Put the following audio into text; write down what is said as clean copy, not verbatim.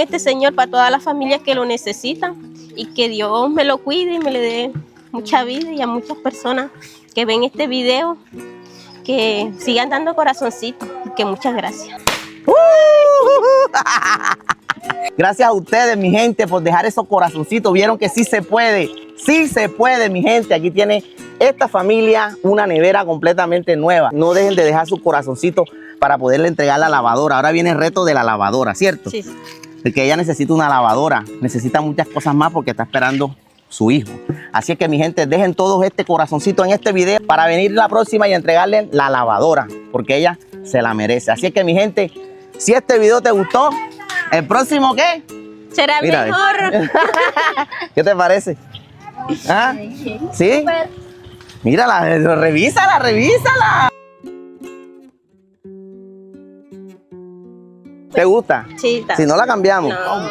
Este Señor para todas las familias que lo necesitan y que Dios me lo cuide y me le dé mucha vida, y a muchas personas que ven este video que sigan dando corazoncitos, que muchas gracias. Gracias a ustedes, mi gente, por dejar esos corazoncitos. Vieron que sí se puede, mi gente. Aquí tiene esta familia una nevera completamente nueva. No dejen de dejar su corazoncito para poderle entregar la lavadora. Ahora viene el reto de la lavadora, ¿cierto? Sí, sí. Porque ella necesita una lavadora, necesita muchas cosas más porque está esperando su hijo. Así es que, mi gente, dejen todos este corazoncito en este video para venir la próxima y entregarle la lavadora, porque ella se la merece. Así es que, mi gente, si este video te gustó, ¿el próximo qué? Será Mira, mejor. ¿Qué te parece? ¿Ah? ¿Sí? Mírala, revísala. ¿Te gusta? Sí, está. Si no, la cambiamos. No.